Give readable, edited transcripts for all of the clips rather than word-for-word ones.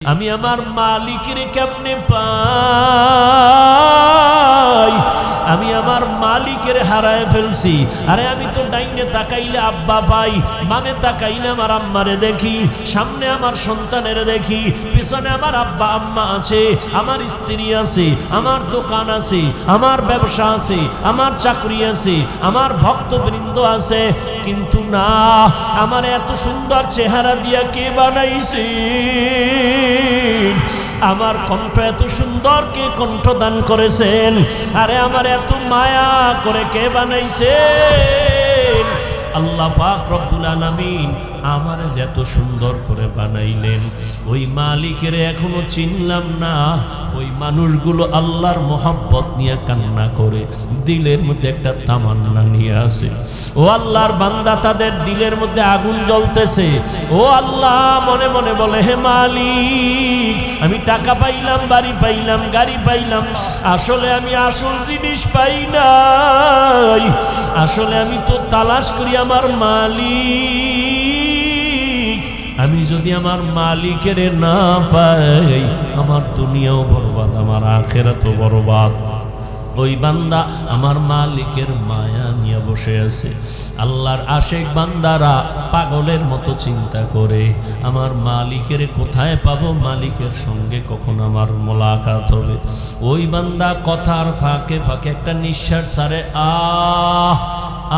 আমি আমার মালিকের কেমনে পাই? আমি আমার মালিকের হারায় ফেলছি। আরে আমি তো ডাইনে তাকাইলে আব্বা পাই, বামে তাকাইলে আমার আম্মারে দেখি, সামনে আমার সন্তানের দেখি, পিছনে আমার আব্বা আম্মা আছে, আমার স্ত্রী আছে, আমার দোকান আছে, আমার ব্যবসা আছে, আমার চাকরি আছে, আমার ভক্তবৃন্দ আছে। কিন্তু না, আমার এত সুন্দর চেহারা দিয়া কে বানাইছে? আমার কণ্ঠ এত সুন্দর কে কণ্ঠদান করেছেন? আরে আমার এত মায়া করে কে বানাইছেন? আল্লাহ পাক রব্বুল আলামিন আমার এত সুন্দর করে বানাইলেন, ওই মালিকের এখনো চিনলাম না। ওই মানুষগুলো আল্লাহর মোহাব্বত নিয়ে কান্না করে, দিলের মধ্যে একটা তামান্না নিয়ে আসে। ও আল্লাহর বান্দা, তাদের দিলের মধ্যে আগুন জ্বলতেছে। ও আল্লাহ মনে মনে বলে, হে মালিক, আমি টাকা পাইলাম, বাড়ি পাইলাম, গাড়ি পাইলাম, আসলে আমি আসল জিনিস পাই নাই। আসলে আমি তো তালাশ করি আমার মালিক। আমি যদি আমার মালিকের না পাই, আমার দুনিয়াও বরবাদ, আমার আখিরাতও বরবাদ। ওই বান্দা আমার মালিকের মায়া নিয়ে বসে আছে। আল্লাহর আশেক বান্দারা পাগলের মতো চিন্তা করে, আমার মালিকের কোথায় পাবো, মালিকের সঙ্গে কখন আমার মোলাকাত হবে। ওই বান্দা কথার ফাঁকে ফাঁকে একটা নিঃশ্বাস ছাড়ে, আহ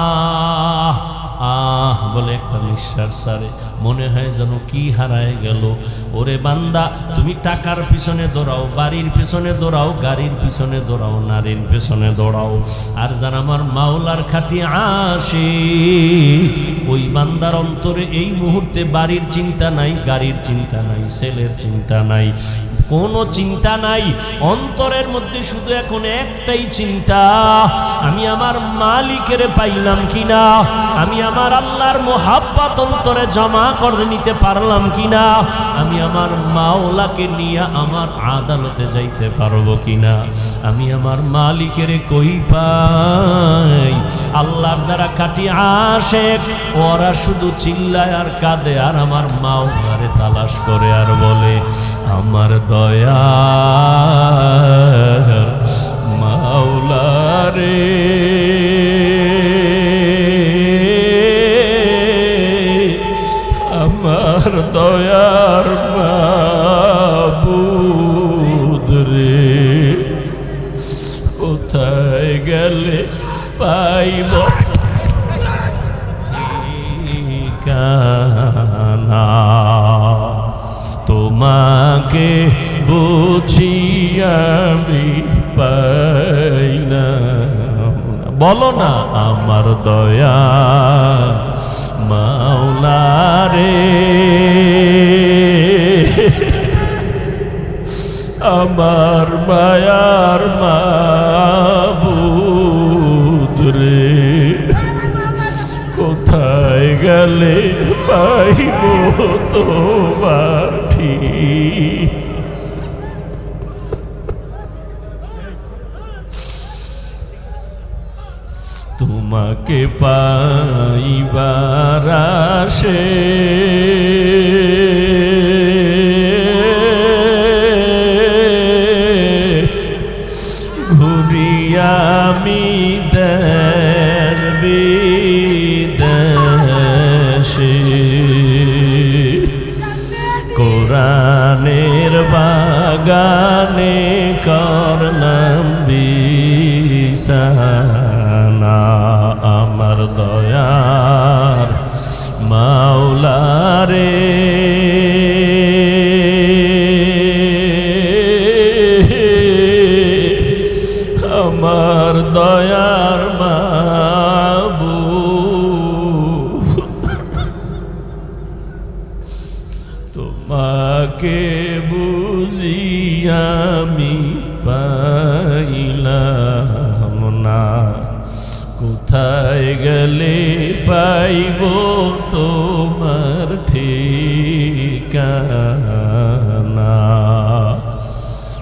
আহ আহ বলে একটা নিঃশ্বাস ছাড়ে। মনে হয় যেন কি হারায় গেল। ওরে বান্দা, তুমি টাকার পিছনে দৌড়াও, বাড়ির পিছনে দৌড়াও, গাড়ির পিছনে দৌড়াও, নারীর পিছনে দৌড়াও, আর যারা আমার মাওলার খাঁটি আশিক, ওই বান্দার অন্তরে এই মুহূর্তে বাড়ির চিন্তা নাই, গাড়ির চিন্তা নাই, ছেলের চিন্তা নাই, কোনো চিন্তা নাই। অন্তরের মধ্যে শুধু এখন একটাই চিন্তা, আমি আমার মালিকের পাইলাম কিনা, আমি আমার আল্লাহর মোহাব্বত অন্তরে জমা করে নিতে পারলাম কিনা, আমি আমার মাওলাকে নিয়ে আমার আদালতে যাইতে পারবো কিনা, আমি আমার মালিকের কই পাই। আল্লাহর যারা খাঁটি আশেক, ওরা শুধু চিল্লায় আর কাঁদে, আর আমার মাওলারে তালাশ করে আর বলে, আমার দয়া মাওলারে, আমার দয়ার মাবুদ রে, কোথায় গেলে পাইব ঠিকানা? তোমাকে বুঝি আমি পাই না। বলো না, আমার দয়া মাওলা রে, আমার মায়ার মাবুদ রে, কোথায় গেলে পাইব তোমার ঠিক? তোমাকে পাইবার আশে ঘুরি আমি দেশ বিদেশে, কোরআনের বাগানে করলাম বিছানা, আমার দয়ার মাওলা রে, আমার দয়ার মাবুদ, তোমাকে বুঝি আমি পাইলাম না, কোথায় গেলে পাইব তোমার ঠিকানা?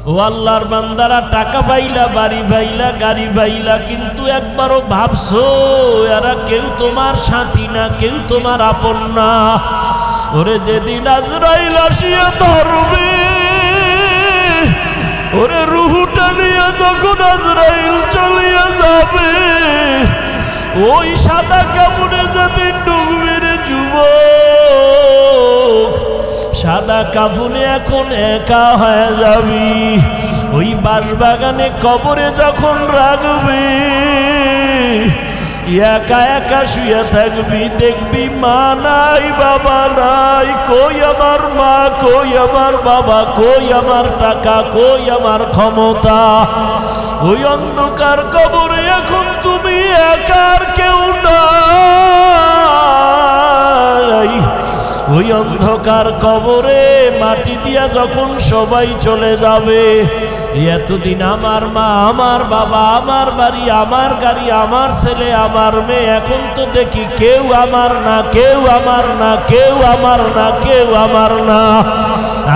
ও আল্লাহর বান্দারা, টাকা পাইলা, বাড়ি পাইলা, গাড়ি পাইলা, কিন্তু একবারও ভাবছো এরা কেউ তোমার সাথী না, কেউ তোমার আপন না? ওরে যেদিন আজরাইল আসিয়া ধরবে, ওরে রুহুটা নিয়ে যখন আজরাইল চলিয়া যাবে, ওই সাদা কাপড়ে যেদিন ডুববে রে যুবক, সাদা কাফনে এখন একা হয়ে যাবি। ওই বাঁশবাগানে কবরে যখন রাখবে, একা একা শুয়ে থাকবি, দেখবি মা নাই বাবা নাই, কই আমার মা, কই আমার বাবা, কই আমার টাকা, কই আমার ক্ষমতা। ওই অন্ধকার কবরে এখন তুমি একার কেউ নাই। ওই অন্ধকার কবরে মাটি দিয়া যখন সবাই চলে যাবে, এতদিন আমার মা, আমার বাবা, আমার বাড়ি, আমার গাড়ি, আমার ছেলে, আমার মেয়ে, এখন তো দেখি কেউ আমার না, কেউ আমার না, কেউ আমার না, কেউ আমার না।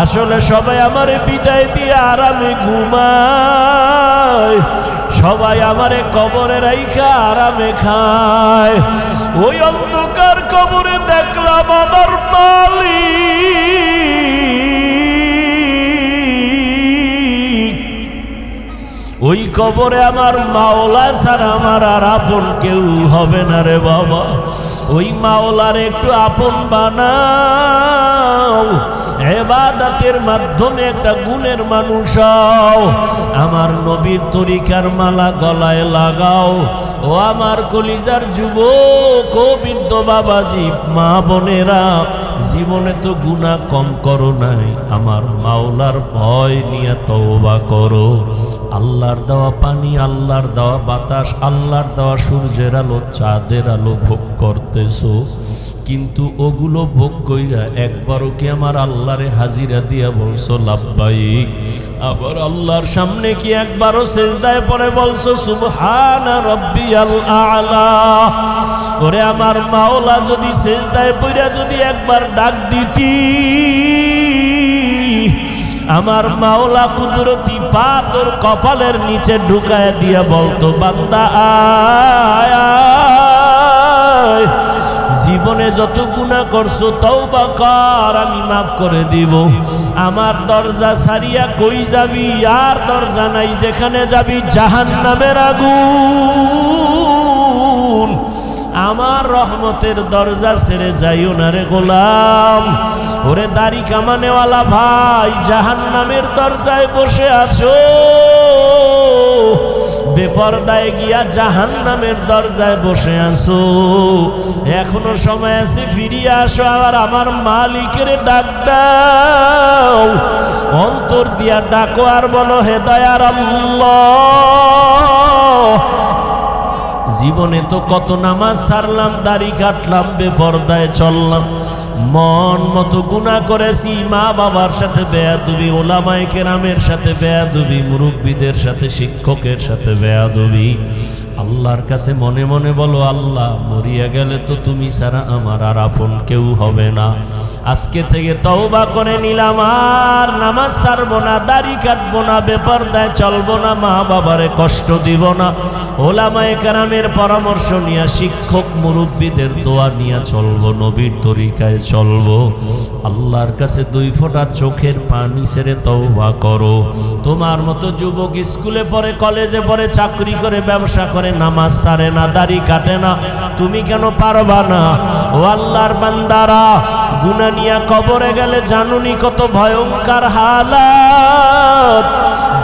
আসলে সবাই আমারে বিদায় দিয়ে আরামে ঘুমায়, সবাই আমারে কবরে রাইখা আরামে খায়। ওই অন্ধকার কবরে দেখলাম আমার মালিক, ওই কবরে আমার মাওলা ছাড়া আমার আর আপন কেউ হবে না রে বাবা। ওই মাওলার একটু আপন বানাও, ইবাদতের মাধ্যমে একটা গুণের মানুষ হও। আমার নবীর তরিকার মালা গলায় লাগাও। ও আমার কলিজার যুবক, ও বৃদ্ধ বাবাজি, মা বোনেরা, জীবনে তো গুনাহ কম করো নাই, আমার মাওলার ভয় নিয়ে তওবা করো। আল্লাহর দেওয়া পানি, আল্লাহর দেওয়া বাতাস, আল্লাহর দেওয়া সূর্যের আলো, চাঁদের আলো ভোগ করতেছো, কিন্তু ওগুলো ভোগ কইরা একবারও কি আমার আল্লাহরে হাজিরা দিয়া বলছো লাব্বাইক? আবার আল্লাহর সামনে কি একবারও সিজদায় পড়ে বলছো সুবহানা রাব্বিয়াল আ'লা? ওরে আমার মাওলা, যদি সিজদায় পড়া যদি একবার ডাক দিতি, আমার মাওলা কুদরতি পা তোর কপালের নিচে ঢুকায় দিয়া বলতো বান্দা আয় আয়, জীবনে যত গুনাহ করছো তওবা কর, আমি মাফ করে দিব। আমার দরজা ছাড়িয়া কই যাবি? আর দরজা নাই, যেখানে যাবি জাহান্নামের আগুন। আমার রহমতের দরজা ছেড়ে যাইও না রে গোলাম। ওরে দাড়ি কামানেওয়ালা ভাই, জাহান্নামের দরজায় বসে আছো, বেপরদায় গিয়া জাহান্নামের দরজায় বসে আছো। এখনো সময় আছে, ফিরিয়ে আসো, আর আমার মালিকের ডাক দাও, অন্তর দিয়া ডাকো আর বলো হে দয়ার আল্লাহ, জীবনে তো কত নামাজ ছাড়লাম, দাড়ি কাটলাম, বেপরদায় চললাম, মন মতো গুনাহ করেছি, মা বাবার সাথে বেয়াদবি, ওলামায়ে কেরামের সাথে বেয়াদবি, মুরব্বীদের সাথে, শিক্ষকের সাথে বেয়াদবি। আল্লাহর কাছে মনে মনে বলো, আল্লাহ মরিয়া গেলে তো তুমি ছাড়া আমার আর আপন কেউ হবে না। আজকে থেকে তওবা করে নিলাম, আর নামাজ ছাড়বো না, দাড়ি কাটবো না, বেপরদায় চলবো না, মা বাবারে কষ্ট দিব না, ওলামায়ে কেরামের পরামর্শ নিয়ে, শিক্ষক মুরব্বীদের দোয়া নিয়ে চলবো, নবীর তরিকায় চলবো। আল্লাহর কাছে দুই ফোঁটা চোখের পানি ছেড়ে তওবা করো। তোমার মতো যুবক স্কুলে পড়ে, কলেজে পড়ে, চাকরি করে, ব্যবসা করে, নামাজ ছাড়ে না, দাড়ি কাটে না, তুমি কেন পারবা না? ও আল্লাহর বান্দারা, গুনাহ নিয়া কবরে গেলে জানুনি কত ভয়ঙ্কর হালাত।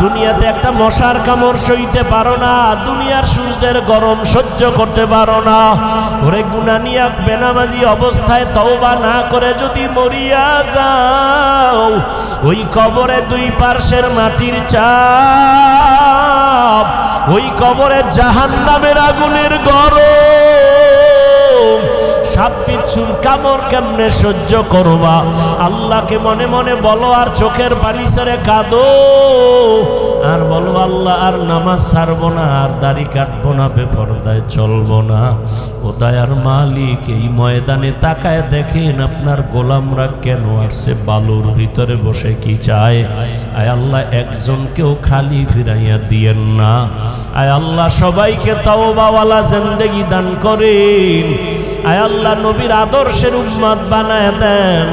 দুনিয়াতে একটা মশার কামড় সইতে পারো না, দুনিয়ার সূর্যের গরম সহ্য করতে পারো না। ওরে গুনাহ নিয়া বেনামাজি অবস্থায় তওবা না করে যদি মরিয়া যাও, ওই কবরে দুই পার্শ্বের মাটির চাপ, ওই কবরে জাহান্নামের আগুনের গরম, সাপ বিচ্ছুর কামড় কেমনে সহ্য করবা? আল্লাহকে মনে মনে বলো, আর চোখের পানি ছেড়ে কাঁদো, আর বলো আল্লাহ আর নামাজ ছাড়বো না, আর দাড়ি কাটবো না, বেপরদায় চলবো না। ও দয়ার মালিক, এই ময়দানে তাকায় দেখেন আপনার গোলামরা কেন আসছে, বালুর ভিতরে বসে কি চায়? আয় আল্লাহ, একজনকেও খালি ফিরাইয়া দিয়েন না। আয় আল্লাহ, সবাইকে তওবাওয়ালা জিন্দেগি দান করেন। আয় আল্লাহ নবীর আদর্শের উম্মত বানায় দেন।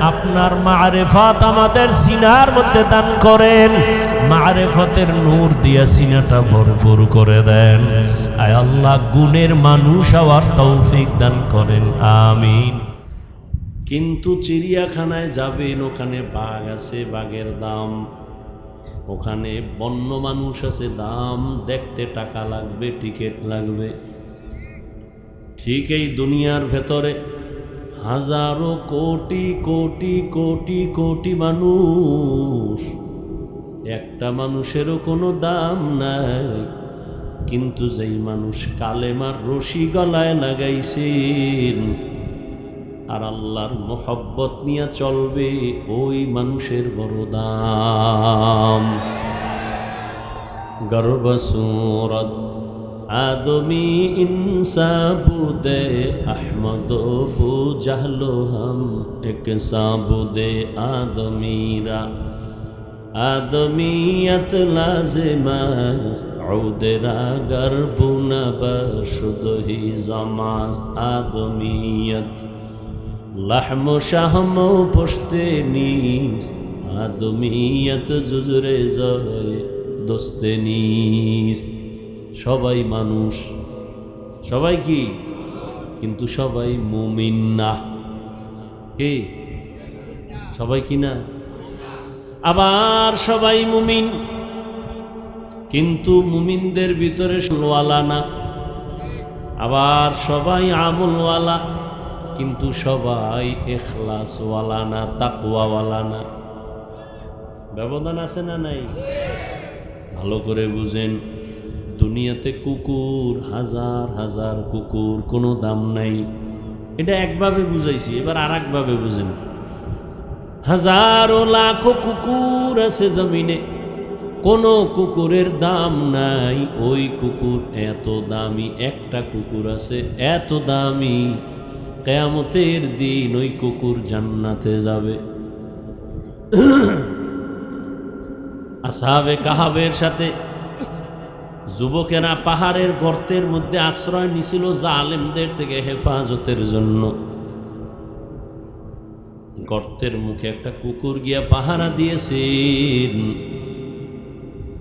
আপনার মারিফত আমাদের সিনার মধ্যে দান করেন, মারিফতের নূর দিয়া সিনাটা ভরপুর করে দেন। আয় আল্লাহ গুণের মানুষ হওয়ার তৌফিক দান করেন, আমিন। কিন্তু চিড়িয়াখানায় যাবেন, ওখানে বাঘ আছে, বাঘের দাম। ওখানে বন্য মানুষ আছে, দাম, দেখতে টাকা লাগবে, টিকিট লাগবে। ঠিক এই দুনিয়ার ভেতরে হাজারো কোটি কোটি কোটি কোটি মানুষ, একটা মানুষেরও কোনো দাম নাই। কিন্তু যেই মানুষ কালেমার রশি গলায় লাগাইছেন আর আল্লাহর মোহব্বত নিয়ে চলবে, ওই মানুষের বড় দাম। গর্ব সুরত আদমি ইনসা বুদে আহমদ বু জাহলো হাম এক সাবুদে আদমিরা আদমিয়ত লাজিমাস্ত উদেরা গর্বুনা বশুদ হি জামাস্ত আদমিয়ত লাহম শাহম পুশতে নিস্ত আদমিয়ত জুজরে জয় দোস্তে নিস্ত। সবাই মানুষ, সবাই কি, কিন্তু সবাই মুমিন না। কে? সবাই কি না? আবার সবাই মুমিন, কিন্তু মুমিনদের ভিতরে ওয়ালা না। আবার সবাই আমলওয়ালা, কিন্তু সবাই ইখলাসওয়ালা না, তাকওয়াওয়ালা না। ব্যবধান আছে না নাই? ভালো করে বুঝেন। দুনিয়াতে কুকুর, হাজার হাজার কুকুর, কোনো দাম নাই। এটা একভাবে বুঝাইছি, এবার আর একভাবে বুঝেন। হাজারো লাখো কুকুর আছে জমিনে, কোনো কুকুরের দাম নাই। ওই কুকুর এত দামি, একটা কুকুর আছে এত দামি, কিয়ামতের দিন ওই কুকুর জান্নাতে যাবে। আসহাবে কাহাবের সাথে যুবকেরা পাহাড়ের গর্তের মধ্যে আশ্রয় নিছিল জালেমদের থেকে হেফাজতের জন্য। গর্তের মুখে একটা কুকুর গিয়া পাহারা দিয়েছেন।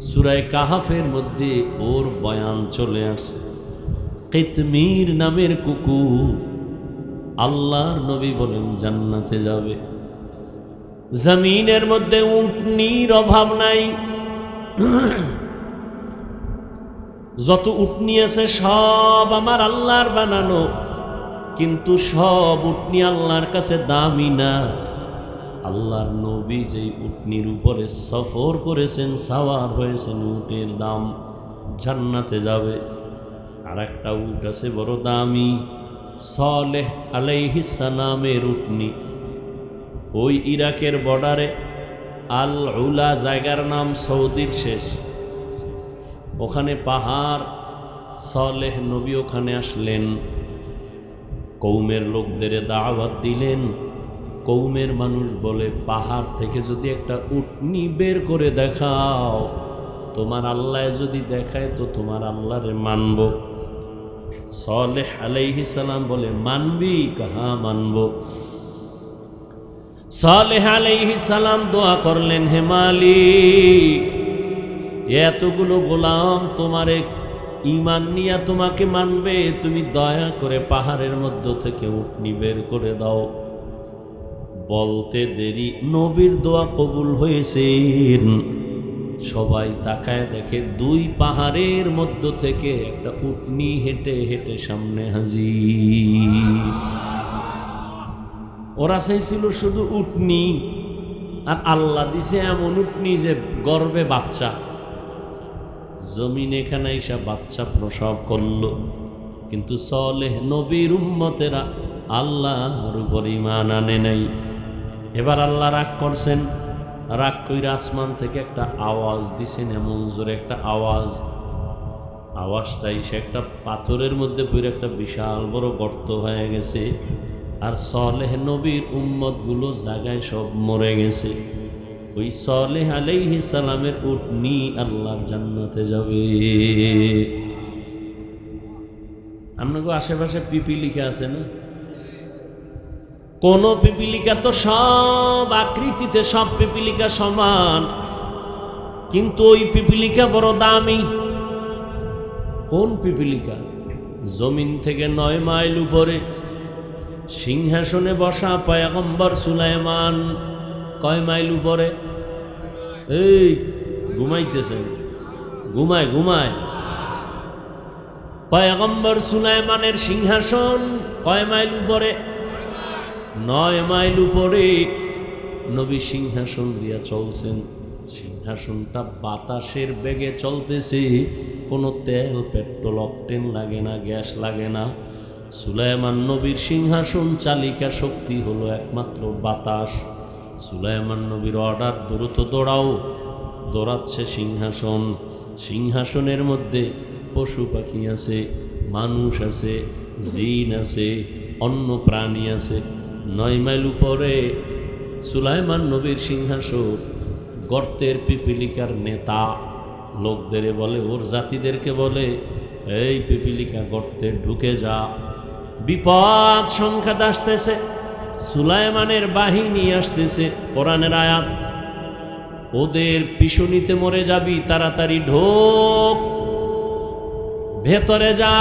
সূরা কাহাফের মধ্যে ওর বয়ান চলে আসছে। কিতমির নামের কুকুর, আল্লাহর নবী বলেন জান্নাতে যাবে। জমিনের মধ্যে উটনির অভাব নাই, যত উটনি আছে সব আমার আল্লাহর বানানো, কিন্তু সব উটনি আল্লাহর কাছে দামি না। আল্লাহর নবী যেই উটনির উপরে সফর করেছেন, সাওয়ার হয়েছেন, উটের দাম জান্নাতে যাবে। আর একটা উট আছে বড় দামি, সালেহ আলাইহিস সালামের উটনি। ওই ইরাকের বর্ডারে আল উলা জায়গার নাম, সৌদির শেষ, ওখানে পাহাড়। সালেহ নবী ওখানে আসলেন, কৌমের লোকদের দাওয়াত দিলেন। কৌমের মানুষ বলে, পাহাড় থেকে যদি একটা উটনি বের করে দেখাও, তোমার আল্লাহ যদি দেখায় তো তোমার আল্লাহরে মানব। সালেহ আলাইহিস সালাম বলে, মানবি? কাহা মানব। সালেহ আলাইহিস সালাম দোয়া করলেন, হে মালিক, এতগুলো গোলাম তোমারে ঈমান নিয়া তোমাকে মানবে, তুমি দয়া করে পাহাড়ের মধ্য থেকে উটনি বের করে দাও। বলতে দেরি, নবীর দোয়া কবুল হয়েছে। সবাই তাকায় দেখে, দুই পাহাড়ের মধ্য থেকে একটা উটনি হেঁটে হেঁটে সামনে হাজির। ওরা চাইছিল শুধু উটনি, আর আল্লাহ দিছে এমন উটনি যে গর্বে বাচ্চা। জমিন এখানে এসে বাচ্চা প্রসব করলো। কিন্তু সালেহ নবীর উম্মতেরা আল্লাহর উপর ঈমান আনে নাই। এবার আল্লাহ রাগ করছেন, রাগ কইরা আসমান থেকে একটা আওয়াজ দিছেন, এমন জোরে একটা আওয়াজ। আওয়াজটাই সে একটা পাথরের মধ্যে পড়ে একটা বিশাল বড় গর্ত হয়ে গেছে। আর সালেহ নবীর উম্মতগুলো জায়গায় সব মরে গেছে। ওই সালেহ আলাইহিস সালামের উটনি আল্লাহর জান্নাতে যাবে। আপনাকে আশেপাশে পিপিলিকা আছে না? কোন পিপিলিকা তো সব আকৃতিতে সব পিপিলিকা সমান, কিন্তু ওই পিপিলিকা বড় দামি। কোন পিপিলিকা? জমিন থেকে 9 মাইল উপরে সিংহাসনে বসা পয়গম্বর সুলাইমান। কয় মাইল উপরে? এই ঘুমাইতেছেন? ঘুমায় ঘুমায়। পয়গম্বর সুলাইমানের সিংহাসন কয় মাইল উপরে? 9 মাইল উপরে নবী সিংহাসন দিয়া চলছেন। সিংহাসনটা বাতাসের বেগে চলতেছে, কোনো তেল পেট্রোল অকটেন লাগে না, গ্যাস লাগে না। সুলাইমান নবীর সিংহাসন চালিকা শক্তি হলো একমাত্র বাতাস। সুলাইমান নবীর অর্ডার, দ্রুত দৌড়াও। দৌড়াচ্ছে সিংহাসন। সিংহাসনের মধ্যে পশু পাখি আছে, মানুষ আছে, জিন আছে, অন্য প্রাণী আছে। 9 মাইল উপরে সুলাইমান নবীর সিংহাসন। গর্তের পিপিলিকার নেতা লোকদের বলে, ওর জাতিদেরকে বলে, এই পিপিলিকা গর্তে ঢুকে যা, বিপদ সংখ্যাত আসতেছে, সুলাইমানের বাহিনী আসতেছে। কোরআনের আয়াত, ওদের পিছুনিতে মরে যাবি, তাড়াতাড়ি ঢোক, ভেতরে যা।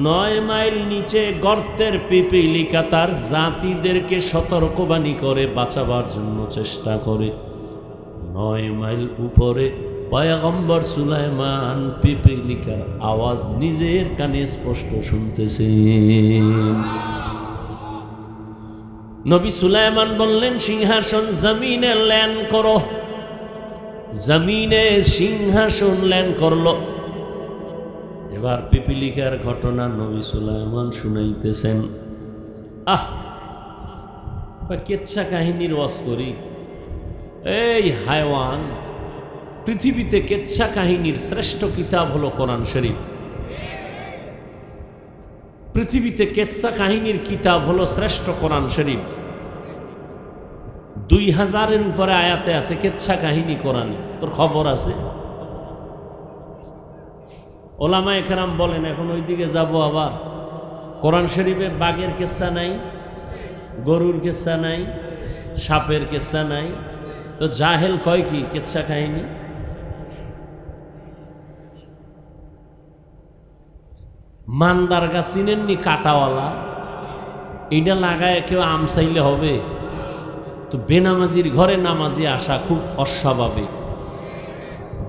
9 মাইল নিচে গর্তের পিপিলিকা তার জাতিদেরকে সতর্কবাণী করে বাঁচাবার জন্য চেষ্টা করে। 9 মাইল উপরে পয়গম্বর সুলাইমান পিপিলিকার আওয়াজ নিজের কানে স্পষ্ট শুনতেছেন। নবী সুলাইমান বললেন, সিংহাসন জমিনে ল্যান্ড করো। জমিনে সিংহাসন ল্যান্ড করলো। এবার পিপিলিকার ঘটনা নবী সুলাইমান শুনাইতেছেন। কেচ্ছা কাহিনীর ওয়াজ করি। এই হায়ওয়ান, পৃথিবীতে কেচ্ছা কাহিনীর শ্রেষ্ঠ কিতাব হলো কোরআন শরীফ। পৃথিবীতে কেচ্ছা কাহিনীর কিতাব হলো শ্রেষ্ঠ কোরআন শরীফ। 2000-এর উপরে আয়াতে আছে কেচ্ছা কাহিনী কোরআনে। তোর খবর আছে? ওলামায়ে কেরাম বলেন, এখন ওইদিকে যাব আবার। কোরআন শরীফে বাঘের কেচ্ছা নাই, গরুর কেচ্ছা নাই, সাপের কেচ্ছা নাই, তো জাহেল কয় কি কেচ্ছা কাহিনী? মান্দার গাছ চিনেননি? কাটাওয়ালা, এইটা লাগায় কেউ আম চাইলে হবে? তো বেনামাজির ঘরে নামাজি আসা খুব অস্বাভাবিক।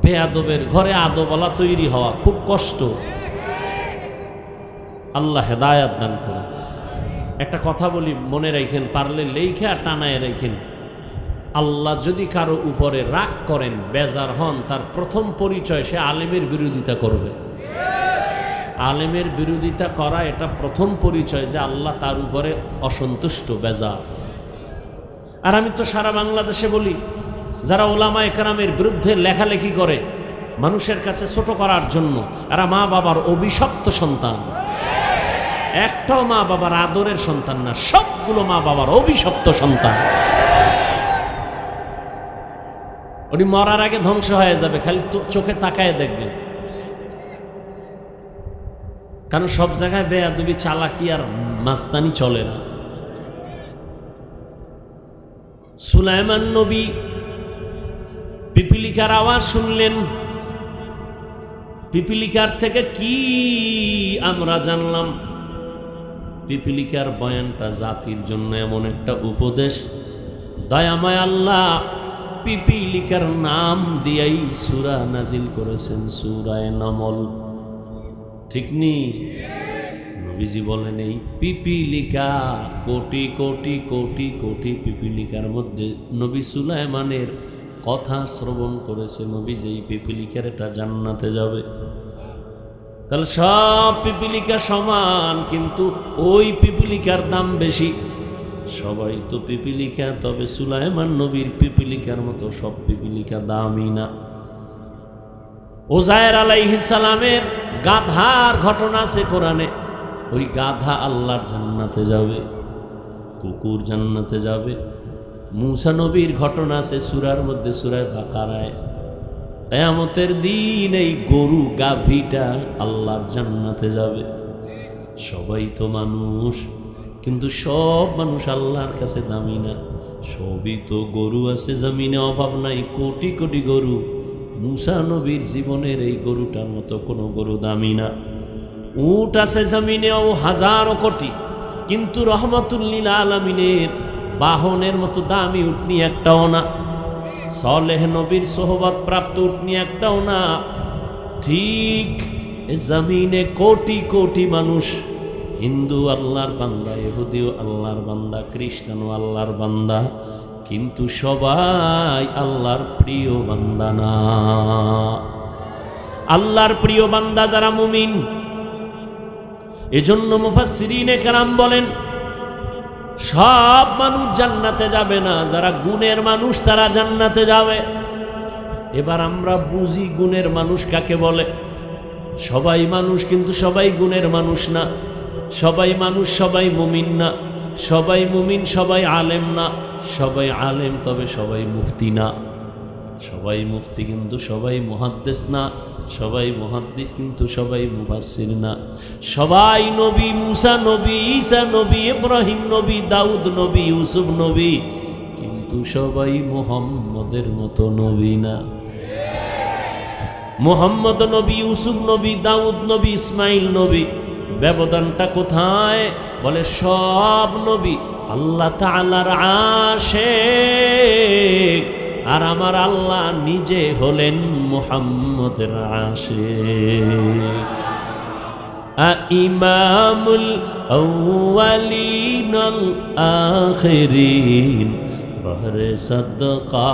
বেয়াদবের ঘরে আদবওয়ালা তৈরি হওয়া খুব কষ্ট। আল্লাহ হেদায়াত দান করে। একটা কথা বলি, মনে রাখেন, পারলে লেখে আর টানায় রাখেন। আল্লাহ যদি কারো উপরে রাগ করেন, বেজার হন, তার প্রথম পরিচয় সে আলেমের বিরোধিতা করবে। আলেমের বিরোধিতা করা এটা প্রথম পরিচয় যে আল্লাহ তার উপরে অসন্তুষ্ট, বেজার। আর আমি তো সারা বাংলাদেশে বলি, যারা ওলামায়ে কেরামের বিরুদ্ধে লেখালেখি করে মানুষের কাছে ছোট করার জন্য, এরা মা বাবার অভিশপ্ত সন্তান। একটাও মা বাবার আদরের সন্তান না, সবগুলো মা বাবার অভিশপ্ত সন্তান। উনি মরার আগে ধ্বংস হয়ে যাবে, খালি চোখে তাকায় দেখবেন। কারণ সব জায়গায় বেয়াদবি, চালাকি আর মাস্তানি চলে না। সুলাইমান নবী পিপিলিকার আওয়াজ শুনলেন। পিপিলিকার থেকে কি আমরা জানলাম? পিপিলিকার বয়ানটা জাতির জন্য এমন একটা উপদেশ, দয়াময় আল্লাহ পিপিলিকার নাম দিয়াই সূরা নাজিল করেছেন, সূরায়ে নামল। ঠিক নি? নবীজি বলেন, এই পিপিলিকা কোটি কোটি কোটি কোটি পিপিলিকার মধ্যে নবী সুলাইমানের কথা শ্রবণ করেছে। নবীজি এই পিপিলিকার এটা জান্নাতে যাবে। তাহলে সব পিপিলিকা সমান, কিন্তু ওই পিপিলিকার দাম বেশি। সবাই তো পিপিলিকা, তবে সুলাইমান নবীর পিপিলিকার মতো সব পিপিলিকা দামি না। উযায়ের আলাইহিস সালামের গাধার ঘটনা আছে কোরআনে। ওই গাধা আল্লাহর জান্নাতে যাবে, কুকুর জান্নাতে যাবে। মূসা নবীর ঘটনা আছে সূরার মধ্যে, সূরা বাকারায়। কিয়ামতের দিন এই গরু গাভীটা আল্লাহর জান্নাতে যাবে। সবাই তো মানুষ, কিন্তু সব মানুষ আল্লাহর কাছে দামি না। সবই তো গরু আছে জমিনে, অভাব নাই, কোটি কোটি গরু। মুসা নবীর জীবনের এই গরুটার মতো কোনো গরু দামি না। উট আছে জমিনেও হাজারো কোটি, কিন্তু রহমতুল্লিল আলামিনের বাহনের মতো দামি উটনি একটাও না। সালেহ নবীর সোহবত প্রাপ্ত উটনি একটাও না। ঠিক জমিনে কোটি কোটি মানুষ, হিন্দু আল্লাহর বান্দা, ইহুদিও আল্লাহর বান্দা, খ্রিস্টানও আল্লাহর বান্দা, কিন্তু সবাই আল্লাহর প্রিয় বান্দা না। আল্লাহর প্রিয় বান্দা যারা মুমিন, এজন্য মুফাসসিরিনে কেরাম বলেন সব মানুষ জান্নাতে যাবে না, যারা গুণের মানুষ তারা জান্নাতে যাবে। এবার আমরা বুঝি গুণের মানুষ কাকে বলে। সবাই মানুষ, কিন্তু সবাই গুণের মানুষ না। সবাই মানুষ, সবাই মুমিন না। সবাই মুমিন, সবাই আলেম না। সবাই আলেম, তবে সবাই মুফতি না। সবাই মুফতি, কিন্তু সবাই মুহাদ্দিস না। সবাই মুহাদ্দিস, কিন্তু সবাই মুফাসসির না। সবাই নবী, মুসা নবী, ঈসা নবী, ইব্রাহিম নবী, দাউদ নবী, ইউসুফ নবী, কিন্তু সবাই মুহাম্মদের মতো নবী না। মুহাম্মদ নবী, ইউসুফ নবী, দাউদ নবী, ইসমাইল নবী। ব্যবধানটা কোথায়? বলে সব নবী আল্লাহ তাআলার আশিক, আর আমার আল্লাহ নিজে হলেন মুহাম্মদের আশিক। ইমামুল আউয়ালিন আল আখিরিন, বহরে সাদকা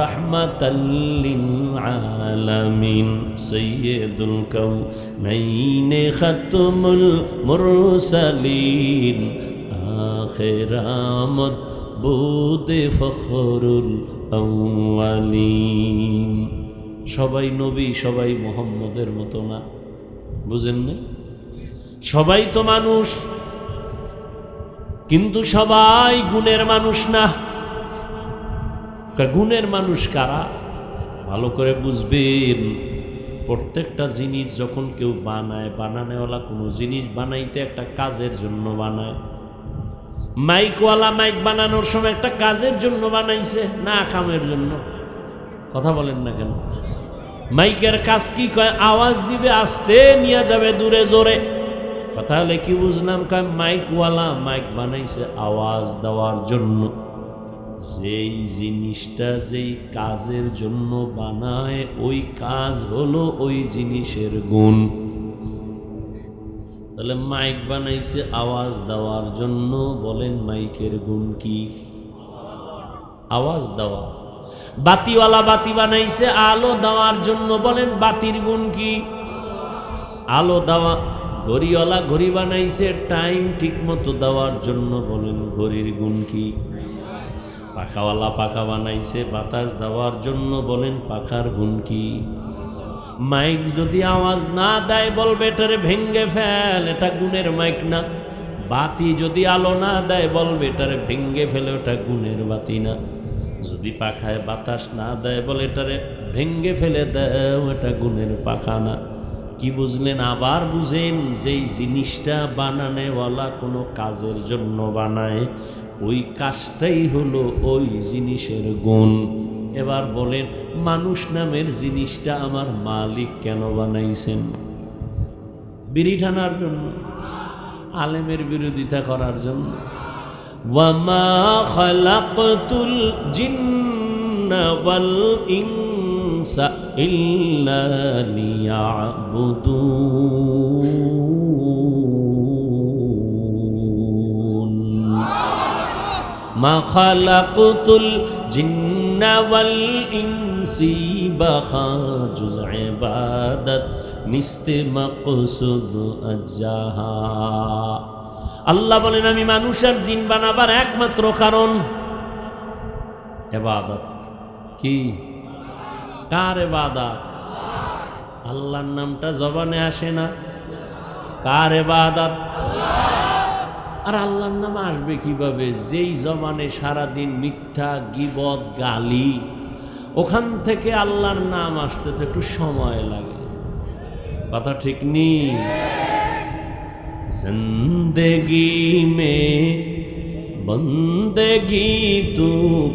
রাহমাতাল লিল আলামিন, সাইয়্যিদুল কাউনাইন খাতমুল মুরসালিন, আখিরামত বুদে ফখরুল আউয়ালিন। সবাই নবী, সবাই মুহাম্মদের মতো না। বুঝেন না? সবাই তো মানুষ, কিন্তু সবাই গুণের মানুষ না। গুণের মানুষ কারা? ভালো করে বুঝবেন। প্রত্যেকটা জিনিস যখন কেউ বানায়, বানানেওয়ালা কোনো জিনিস বানাইতে একটা কাজের জন্য বানায়। মাইকওয়ালা মাইক বানানোর সময় একটা কাজের জন্য বানাইছে, না কামের জন্য? কথা বলেন না কেন? মাইকের কাজ কি কয়? আওয়াজ দিবে, আস্তে নিয়ে যাবে দূরে জোরে। কথা হলে কি বুঝলাম? কয় মাইকওয়ালা মাইক বানাইছে আওয়াজ দেওয়ার জন্য। যেই জিনিসটা যেই কাজের জন্য বানায়, ওই কাজ হলো ওই জিনিসের গুণ। তাহলে মাইক বানাইছে আওয়াজ দেওয়ার জন্য, বলেন মাইকের গুণ কি? আওয়াজ দেওয়া। বাতিওয়ালা বাতি বানাইছে আলো দেওয়ার জন্য, বলেন বাতির গুণ কি? আলো দেওয়া। ঘড়িওয়ালা ঘড়ি বানাইছে টাইম ঠিক মতো দেওয়ার জন্য, বলেন ঘড়ির গুণ কি? পাখাওয়ালা পাখা বানাইছে বাতাস দেওয়ার জন্য, বলেন পাখার গুণ কি? মাইক যদি আওয়াজ না দেয়, বলবে এটারে ভেঙ্গে ফেল, এটা গুণের মাইক না। বাতি যদি আলো না দেয়, বলবে এটারে ভেঙ্গে ফেলে, ওটা গুণের বাতি না। যদি পাখায় বাতাস না দেয়, বলে এটারে ভেঙ্গে ফেলে দাও, এটা গুণের পাখা না। কি বুঝলেন? আবার বুঝেন, যেই জিনিসটা বানানেওয়ালা কোনো কাজের জন্য বানায়, ওই কাজটাই হলো ওই জিনিসের গুণ। এবার বলেন, মানুষ নামের জিনিসটা আমার মালিক কেন বানাইছেন? বিড়ি টানার জন্য? আলেমের বিরোধিতা করার জন্য? ওয়ামা খালাকতুল জিন্না ওয়াল ইনসা ইল্লা লিয়াবুদুন। মা খালাকতুল জিন্না ওয়াল ইনসি বাখাজুজ ইবাদত নিস্তে মাকসুদ আজাহা। আল্লাহ বলেন, আমি মানুষ আর জিন বানাবার একমাত্র কারণ ইবাদত। কি? কার ইবাদত? আল্লাহর নামটা জবানে আসে না? কার ইবাদত? আর আল্লাহর নাম আসবে কিভাবে? যেই জবানে সারাদিন মিথ্যা, গীবত, গালি, ওখান থেকে আল্লাহর নাম আসতে তো একটু সময় লাগে, কথা ঠিক নি? জিন্দেগি মে বন্দেগি তু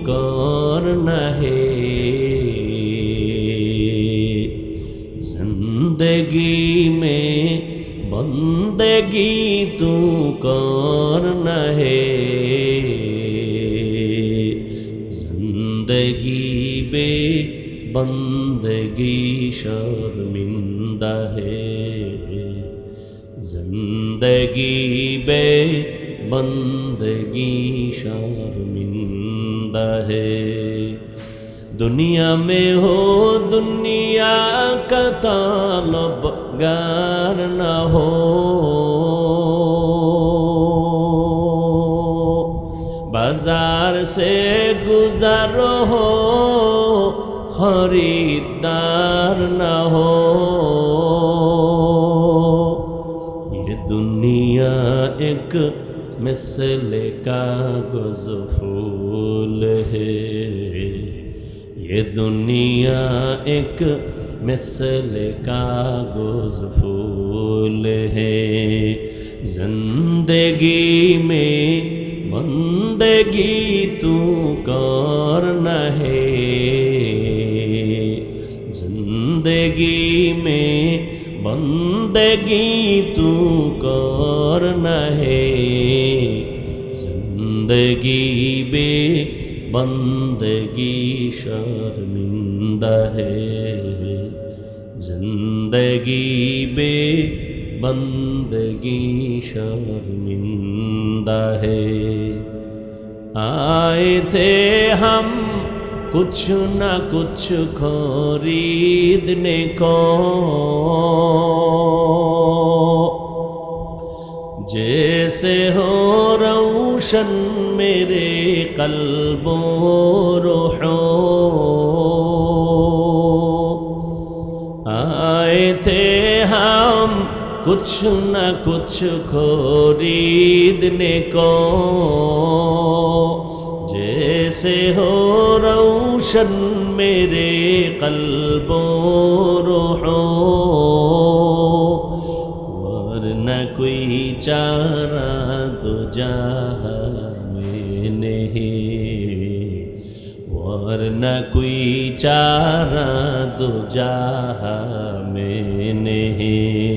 করনা হে, जिंदगी में बंदगी तू करना है, जिंदगी बे बंदगी शर्मिंदा है, जिंदगी बे बंदगी शर्मिंदा है। दुनिया में हो दुनिया का तलबगार न हो, बाजार से गुजर हो खरीदार न हो, ये दुनिया एक मिसल कागज फूल है, ये दुनिया एक मिसल कागज फूल है, जिंदगी में बंदगी तू करना है, जिंदगी में बंदगी तू करना है, जिंदगी बे बंदगी शर्मिंदा है, जिंदगी बे बंदगी शर्मिंदा है। आए थे हम कुछ न कुछ खरीदने को, जैसे हो रोशन मेरे कल्बो रूहो, आए थे हम कुछ न कुछ खरीदने को, जैसे हो रोशन मेरे कल्बो रूहो, वरना कोई चारा दो जहां में नहीं, वरना कोई चारा दो जहां में नहीं,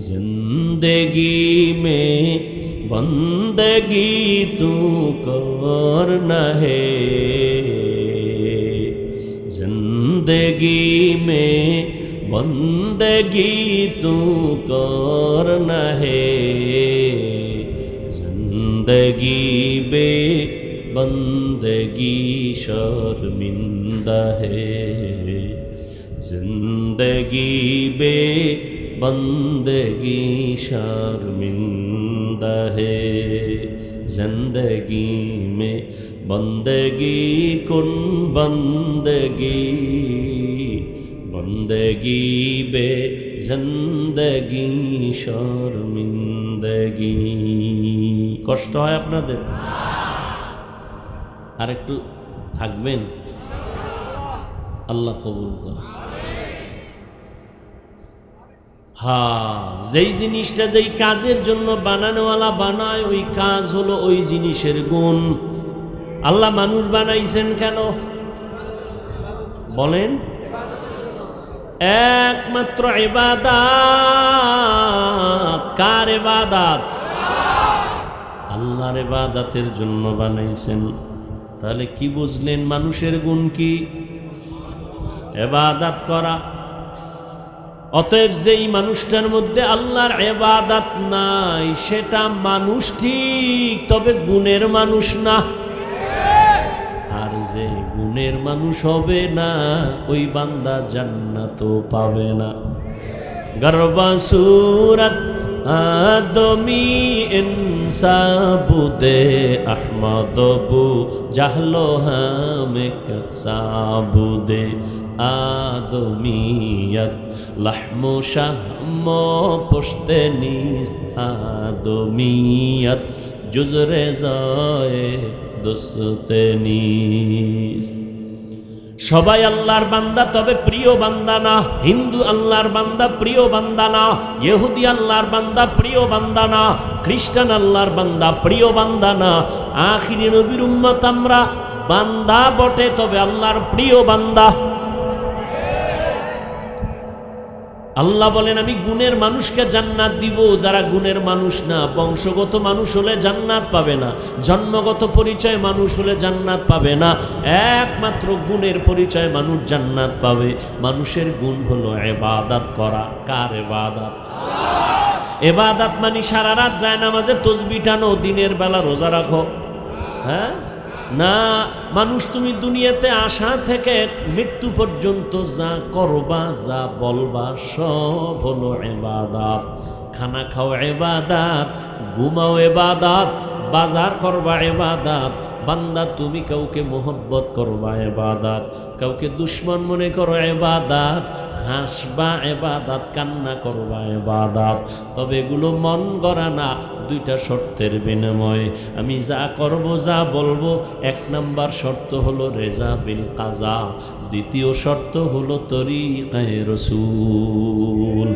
जिंदगी में बंदगी तू करना है, जिंदगी में बंदगी तू करना है, जिंदगी बे बंदगी शर्मिंदा है, जिंदगी बे बंदगी शर्मिंदा है, जिंदगी में बंदगी कुन बंदगी, बंदगी बे जिंदगी शर्मिंदगी। কষ্ট হয় আপনাদের? আর একটু থাকবেন, আল্লাহ কবুল করে। হ্যাঁ, যেই জিনিসটা যেই কাজের জন্য বানানোওয়ালা বানায়, ওই কাজ হলো ওই জিনিসের গুণ। আল্লাহ মানুষ বানাইছেন কেন বলেন? একমাত্র ইবাদত। কার ইবাদত? আল্লাহর ইবাদতের জন্য বানাইছেন। তাহলে কি বুঝলেন মানুষের গুণ কি? ইবাদত করা। অতএব যেই মানুষটার মধ্যে আল্লাহর ইবাদত নাই সেটা মানুষ ঠিক, তবে গুণের মানুষ না। আর যে গুণের মানুষ হবে না ওই বান্দা জান্নাতও পাবে না। গরবা সুরত আদমি ইনসাবুদে আহমদবু জাহলো হামেক সাবুদে আদমিয়ত লাহমু শাহম পুশতে নিস্ত আদমিয়ত জুজরে যায় দুস্তে নিস্ত। সবাই আল্লাহর বান্দা, তবে প্রিয় বান্দা না। হিন্দু আল্লাহর বান্দা, প্রিয় বান্দা না। ইহুদি আল্লাহর বান্দা, প্রিয় বান্দা না। খ্রিস্টান আল্লাহর বান্দা, প্রিয় বান্দা না। আখিরি নবীর উম্মত আমরা, বান্দা বটে তবে আল্লাহর প্রিয় বান্দা। আল্লাহ বলেন আমি গুণের মানুষকে জান্নাত দিব, যারা গুণের মানুষ না। বংশগত মানুষ হলে জান্নাত পাবে না, জন্মগত পরিচয় মানুষ হলে জান্নাত পাবে না। একমাত্র গুণের পরিচয় মানুষ জান্নাত পাবে। মানুষের গুণ হলো ইবাদত করা। কার ইবাদত? ইবাদত মানে সারা রাত যায় নামাজে তসবিহ টানো, দিনের বেলা রোজা রাখো। হ্যাঁ না, মানুষ তুমি দুনিয়াতে আসা থেকে মৃত্যু পর্যন্ত যা করবা, যা বলবা, সব হলো ইবাদত। খানা খাও ইবাদত, ঘুমাও ইবাদত, বাজার করবা ইবাদত। বান্দা তুমি কাউকে মোহব্বত করবা ইবাদত, কাউকে দুশ্মন মনে করো ইবাদত, হাসবা ইবাদত, কান্না করবা ইবাদত। তবে এগুলো মন গড়া না, দুইটা শর্তের বিনিময়ে। আমি যা করব, যা বলবো, এক নাম্বার শর্ত হলো রেজা বিল কাজা, দ্বিতীয় শর্ত হলো তরিকায়ে রাসূল।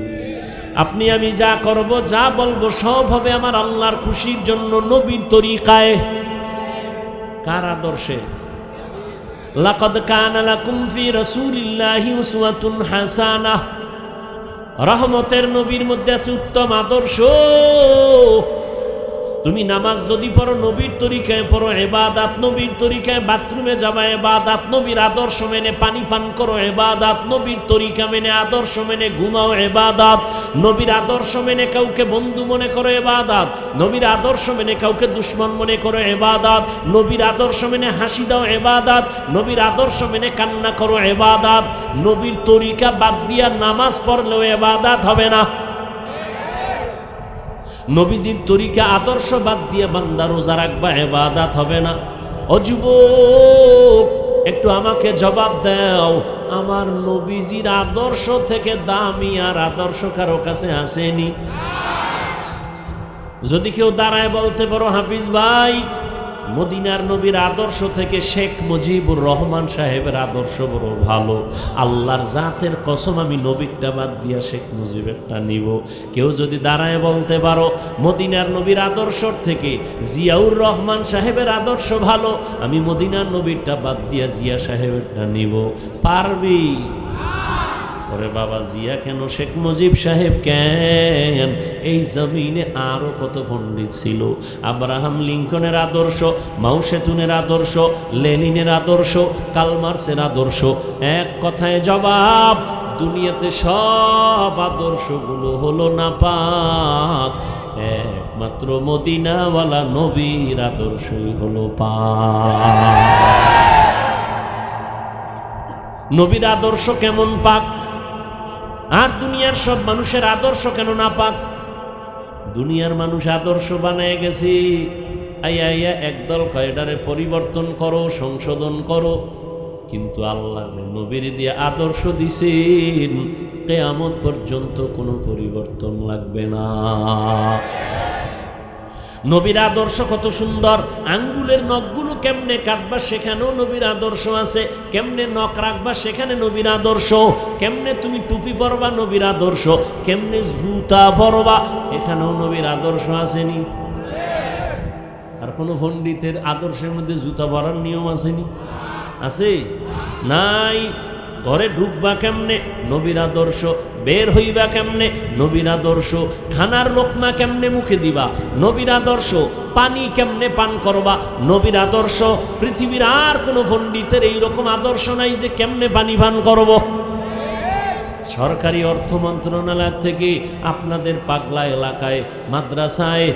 আপনি আমি যা করব, যা বলবো, সব হবে আমার আল্লাহর খুশির জন্য, নবীর তরিকায়। কার আদর্শে? লাকাদ কানা লাকুম ফি রাসূলিল্লাহি উসওয়াতুন হাসানাহ। রহমতের নবীর মধ্যে আছে উত্তম আদর্শ। তুমি নামাজ যদি পড়ো, নবীর তরিকায় পড়ো, ইবাদত নবীর তরিকায়। বাথরুমে যাবা, ইবাদত নবীর আদর্শ মেনে। পানি পান করো, ইবাদত নবীর তরিকা মেনে, আদর্শ মেনে। ঘুমাও, ইবাদত নবীর আদর্শ মেনে। কাউকে বন্ধু মনে করো, ইবাদত নবীর আদর্শ মেনে। কাউকে দুশ্মন মনে করো, ইবাদত নবীর আদর্শ মেনে। হাসি দাও, ইবাদত নবীর আদর্শ মেনে। কান্না করো, ইবাদত নবীর তরিকা বাদ দিয়া নামাজ পড়লেও ইবাদত হবে না। নবীজির তরিকা আদর্শ বাদ দিয়ে বান্দা রোজা রাখবা, ইবাদত হবে না। ও যুবক, একটু আমাকে জবাব দাও, আমার নবীজির আদর্শ থেকে দামি আর আদর্শ কারো কাছে আসেনি? যদি কেউ দাঁড়ায় বলতে পারো হাফিজ ভাই, মদিনার নবীর আদর্শ থেকে শেখ মুজিবুর রহমান সাহেবের আদর্শ বড় ভালো, আল্লাহর জাতের কসম আমি নবীরটা বাদ দিয়া শেখ মুজিবেরটা নিব। কেউ যদি দাঁড়ায় বলতে পারো মদিনার নবীর আদর্শ থেকে জিয়াউর রহমান সাহেবের আদর্শ ভালো, আমি মদিনার নবীরটা বাদ দিয়া জিয়া সাহেবেরটা নিব, পারবি? ওরে বাবা, জিয়া কেন, শেখ মুজিব সাহেব কেন? এই জমিনে আরো কত পণ্ডিত ছিল। আব্রাহাম লিঙ্কনের আদর্শ, মাও সেতুনের আদর্শ, লেনিনের আদর্শ, কালমার্সের আদর্শ। এক কথায় জবাব, দুনিয়াতে সব আদর্শগুলো হলো নাপাক, একমাত্র মদিনাওয়ালা নবীর আদর্শই হলো পাক। নবীর আদর্শ কেমন পাক, আর দুনিয়ার সব মানুষের আদর্শ কেন না পাক? দুনিয়ার মানুষ আদর্শ বানায় গেছি, আইয়া আইয়া একদল কয়ডারে পরিবর্তন করো, সংশোধন করো। কিন্তু আল্লাহ যে নবীর দিয়ে আদর্শ দিছেন, কিয়ামত পর্যন্ত কোনো পরিবর্তন লাগবে না। নবীর আদর্শ কত সুন্দর। আঙ্গুলের নখগুলো কেমনে কাটবা, সেখানেও নবীর আদর্শ আছে। কেমনে নখ রাখবা, সেখানে নবীর আদর্শ। কেমনে তুমি টুপি পরবা, নবীর আদর্শ। কেমনে জুতা পরবা, এখানেও নবীর আদর্শ আসেনি? আর কোনো পণ্ডিতের আদর্শের মধ্যে জুতা পরার নিয়ম আসেনি? আছে? নাই। ঘরে ঢুকবা কেমনে, নবীর আদর্শ। বের হইবা কেমনে, নবীর আদর্শ। খানার লোকমা কেমনে মুখে দিবা, নবীর আদর্শ। পানি কেমনে পান করবা, নবীর আদর্শ। পৃথিবীর আর কোনো পণ্ডিতের এইরকম আদর্শ নাই যে কেমনে পানি পান করব। সরকারি অর্থ মন্ত্রণালয় থেকে আপনাদের পাগলা এলাকায় মাদ্রাসায়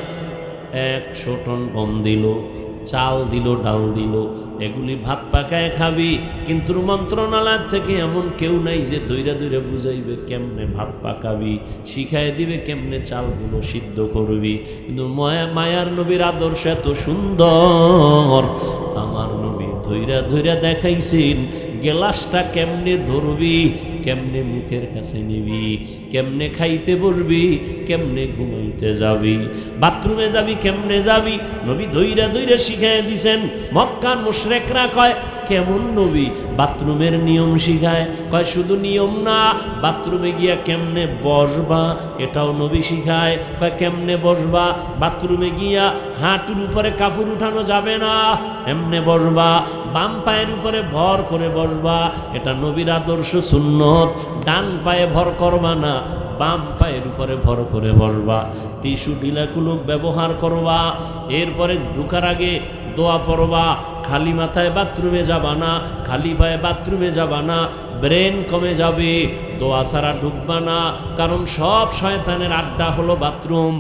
100 টন গম দিল, চাল দিল, ডাল দিল, এগুলি ভাত পাকায় খাবি। কিন্তু মন্ত্রণালয় থেকে এমন কেউ নাই যে দইরা দইরা বুঝাইবে কেমনে ভাত পাকাবি, শিখাই দিবে কেমনে চালগুলো সিদ্ধ করবি। কিন্তু মায়ার নবীর আদর্শ এত সুন্দর, আমার নবী ধইরা ধইরা দেখাইছেন গ্লাসটা কেমনে ধরবি, কেমনে মুখের কাছে নিবি, কেমনে খাইতে বসবি, কেমনে ঘুমাইতে যাবি, বাথরুমে যাবি কেমনে যাবি, নবী দইরা দইরা শিখাই দিছেন। মক্কার মুশরিকরা কয় কেমন নবী, বাথরুমের নিয়ম শিখায়? কয় শুধু নিয়ম না, বাথরুমে গিয়া কেমনে বসবা এটাও নবী শিখায়। কয় কেমনে বসবা, বাথরুমে গিয়া হাঁটুর উপরে কাপড় উঠানো যাবে না, এমনে বসবা, বাম পায়ের উপরে ভর করে বসবা, এটা নবীর আদর্শ সুন্নত। ডান পায়ে ভর করবা না, বাম পায়ের উপরে ভর করে বসবা, টিস্যু ঢিলাকুলুক ব্যবহার করবা, এরপরে ঢুকার আগে দোয়া পড়বা, খালি মাথায় বাথরুমে যাবা না, খালি পায়ে বাথরুমে যাবা না, ব্রেন কমে যাবে, দোয়া ছাড়া ঢুকবা না, কারণ সব শয়তানের আড্ডা হলো বাথরুম।